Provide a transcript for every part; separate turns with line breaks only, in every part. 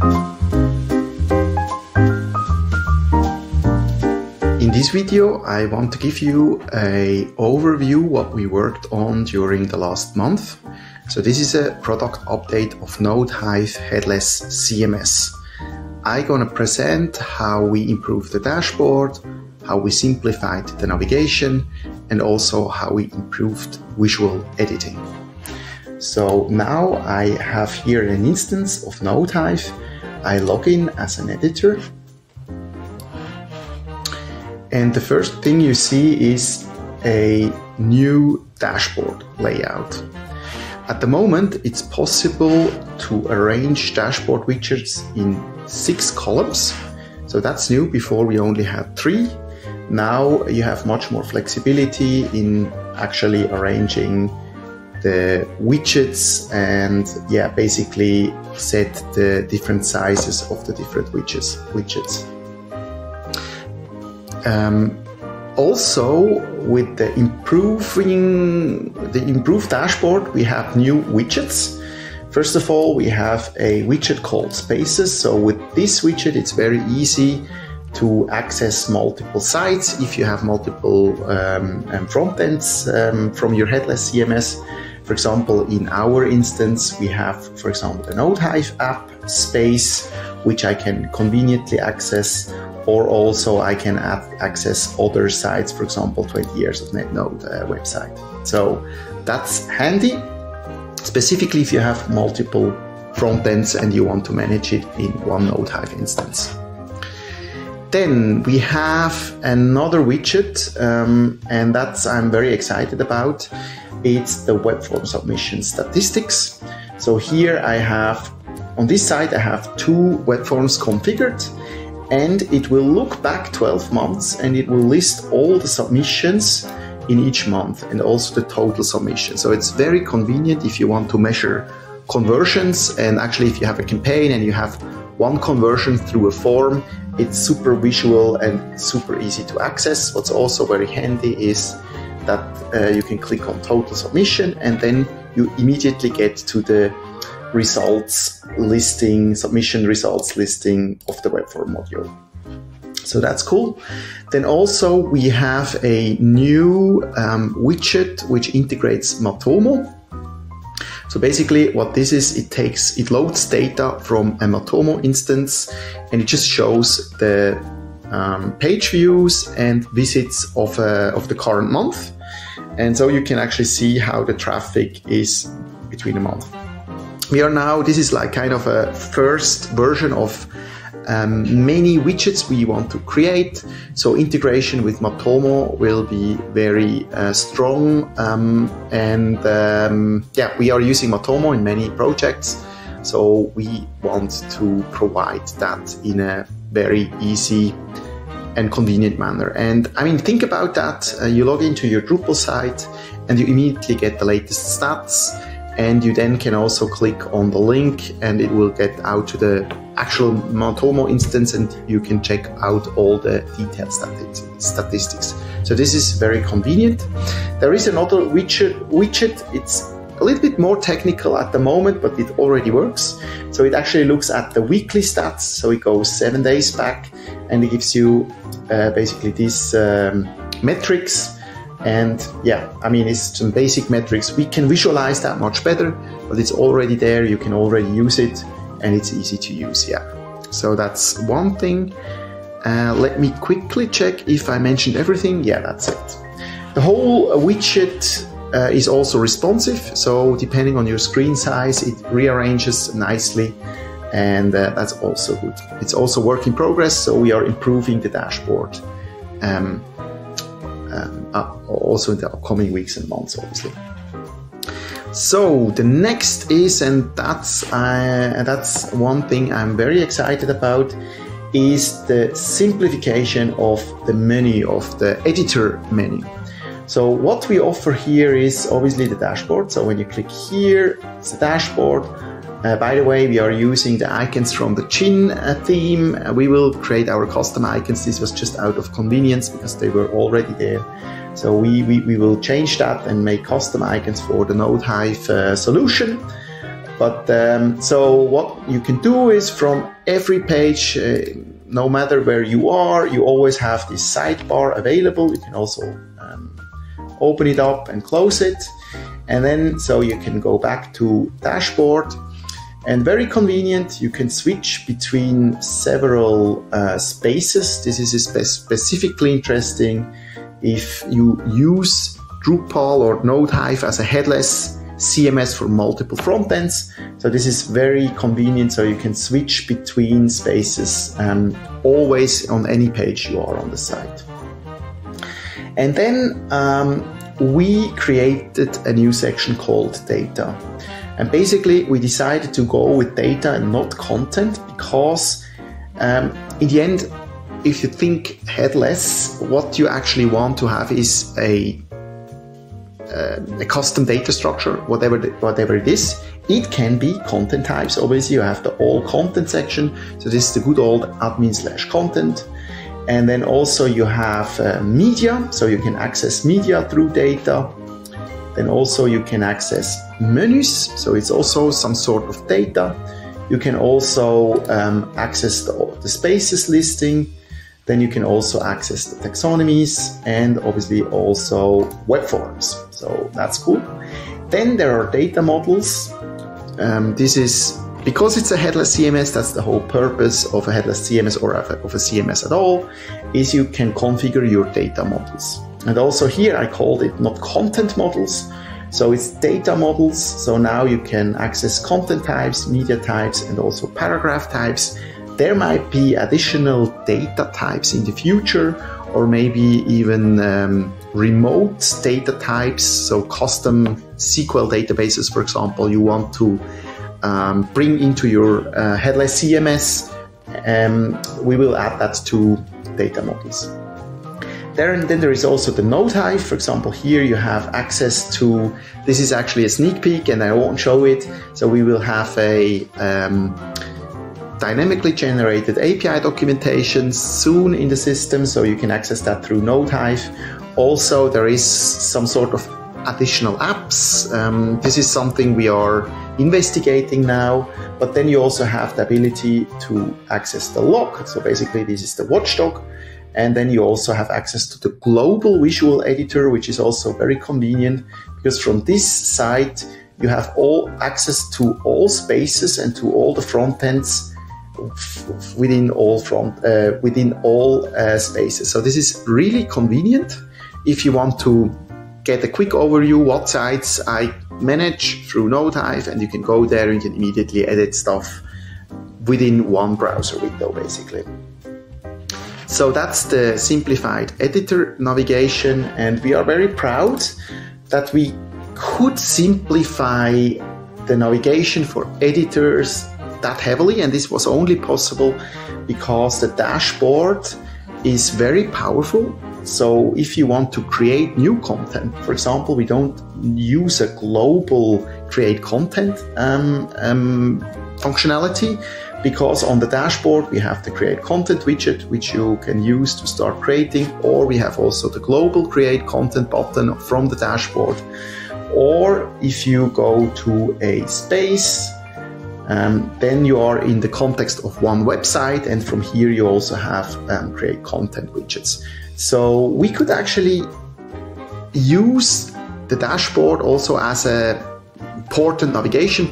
In this video, I want to give you an overview what we worked on during the last month. So this is a product update of NodeHive Headless CMS. I'm gonna present how we improved the dashboard, how we simplified the navigation, and also how we improved visual editing. So now I have here an instance of NodeHive. I log in as an editor. And the first thing you see is a new dashboard layout. At the moment, it's possible to arrange dashboard widgets in 6 columns. So that's new. Before we only had 3. Now you have much more flexibility in actually arranging the widgets and basically set the different sizes of the different widgets. Also, with the improved dashboard, we have new widgets. First of all, we have a widget called Spaces. So with this widget, it's very easy to access multiple sites. If you have multiple front ends from your Headless CMS, for example, in our instance, we have, for example, the NodeHive app space, which I can conveniently access, or also I can access other sites, for example, 20 years of NetNode website. So that's handy, specifically if you have multiple front ends and you want to manage it in one NodeHive instance. Then we have another widget, and that's I'm very excited about. It's the web form submission statistics. So here I have, on this side, I have 2 web forms configured, and it will look back 12 months and it will list all the submissions in each month and also the total submission. So it's very convenient if you want to measure conversions, and actually if you have a campaign and you have one conversion through a form, it's super visual and super easy to access. What's also very handy is that you can click on total submission and then you immediately get to the results listing, submission results listing of the web form module. So that's cool. Then also we have a new widget which integrates Matomo. So basically what this is, it loads data from a Matomo instance and it just shows the page views and visits of the current month. And so you can actually see how the traffic is between a month. We are now, this is like kind of a first version of many widgets we want to create. So integration with Matomo will be very strong, we are using Matomo in many projects. So we want to provide that in a very easy and convenient manner. And I mean, think about that. You log into your Drupal site and you immediately get the latest stats. And you then can also click on the link and it will get out to the actual Matomo instance and you can check out all the detailed statistics. So this is very convenient. There is another widget. It's a little bit more technical at the moment, but it already works. So it actually looks at the weekly stats. So it goes 7 days back and it gives you basically these metrics. And I mean, it's some basic metrics. We can visualize that much better, but it's already there. You can already use it and it's easy to use. So that's one thing. Let me quickly check if I mentioned everything. That's it. The whole widget is also responsive. So depending on your screen size, it rearranges nicely. And that's also good. It's also work in progress. So we are improving the dashboard. Also in the upcoming weeks and months, obviously. So the next is, and that's one thing I'm very excited about, is the simplification of the menu, of the editor menu. So what we offer here is obviously the dashboard. So when you click here, it's the dashboard. By the way, we are using the icons from the Chin theme. We will create our custom icons. This was just out of convenience because they were already there. So we will change that and make custom icons for the NodeHive solution. But so what you can do is from every page, no matter where you are, you always have this sidebar available. You can also open it up and close it. And then so you can go back to dashboard. And very convenient, you can switch between several spaces. This is specifically interesting if you use Drupal or NodeHive as a headless CMS for multiple frontends. So this is very convenient, so you can switch between spaces always on any page you are on the site. And then we created a new section called data. And basically we decided to go with data and not content because in the end, if you think headless, what you actually want to have is a custom data structure, whatever it is. It can be content types. Obviously, you have the all content section. So this is the good old admin/content. And then also you have media. So you can access media through data. Then also you can access menus. So it's also some sort of data. You can also access the spaces listing. Then you can also access the taxonomies and obviously also web forms. So that's cool. Then there are data models. This is because it's a headless CMS. That's the whole purpose of a headless CMS or of a CMS at all, is you can configure your data models. And also here I called it not content models. So it's data models. So now you can access content types, media types, and also paragraph types. There might be additional data types in the future, or maybe even remote data types, so custom SQL databases, for example, you want to bring into your headless CMS. We will add that to data models. Then there is also the NodeHive. For example, here you have access to, this is actually a sneak peek and I won't show it. So we will have a dynamically generated API documentation soon in the system, so you can access that through NodeHive. Also, there is some sort of additional apps. This is something we are investigating now, but then you also have the ability to access the log. So basically this is the watchdog. And then you also have access to the global visual editor, which is also very convenient because from this site you have all access to all spaces and to all the front ends within all spaces. So this is really convenient if you want to get a quick overview what sites I manage through NodeHive, and you can go there and you can immediately edit stuff within one browser window basically. So that's the simplified editor navigation, and we are very proud that we could simplify the navigation for editors that heavily, and this was only possible because the dashboard is very powerful. So if you want to create new content, for example, we don't use a global create content functionality, because on the dashboard we have the create content widget which you can use to start creating, or we have also the global create content button from the dashboard. Or if you go to a space, then you are in the context of one website, and from here you also have create content widgets. So we could actually use the dashboard also as a important navigation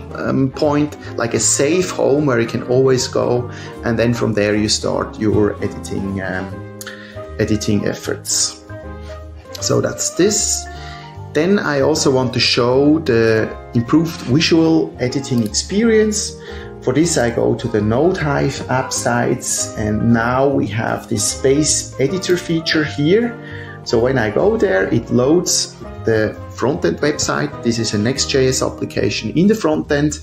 point, like a safe home where you can always go, and then from there you start your editing efforts. So that's this. Then I also want to show the improved visual editing experience. For this I go to the NodeHive app sites, and now we have this space editor feature here. So when I go there, it loads the front-end website. This is a Next.js application in the front-end.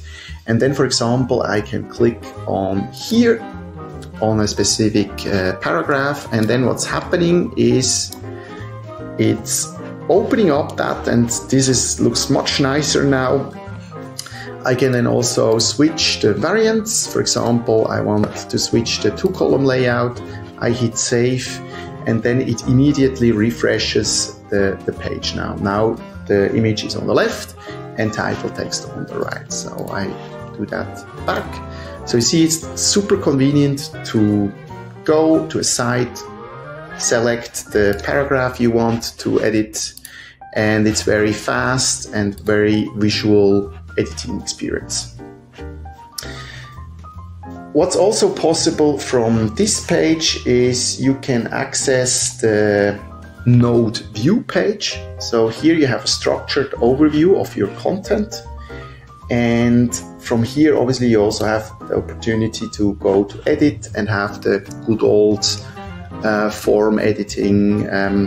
And then, for example, I can click on here on a specific paragraph, and then what's happening is it's opening up that, and this looks much nicer now. I can then also switch the variants. For example, I want to switch the 2-column layout. I hit save, and then it immediately refreshes the page now. Now the image is on the left and title text on the right. So I do that back. So you see it's super convenient to go to a site, select the paragraph you want to edit, and it's very fast and very visual editing experience. What's also possible from this page is you can access the Node view page. So here you have a structured overview of your content. And from here, obviously, you also have the opportunity to go to edit and have the good old form editing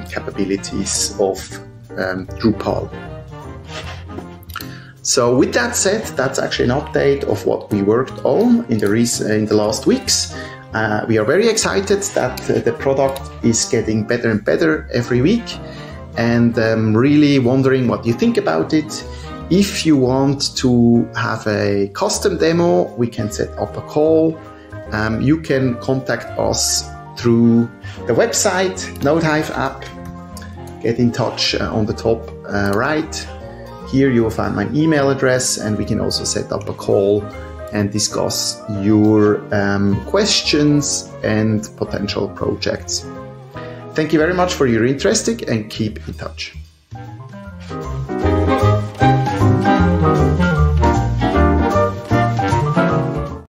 capabilities of Drupal. So with that said, that's actually an update of what we worked on in the last weeks. We are very excited that the product is getting better and better every week, and really wondering what you think about it. If you want to have a custom demo, we can set up a call. You can contact us through the website, NodeHive app. Get in touch on the top right. Here you will find my email address, and we can also set up a call and discuss your questions and potential projects. Thank you very much for your interest and keep in touch.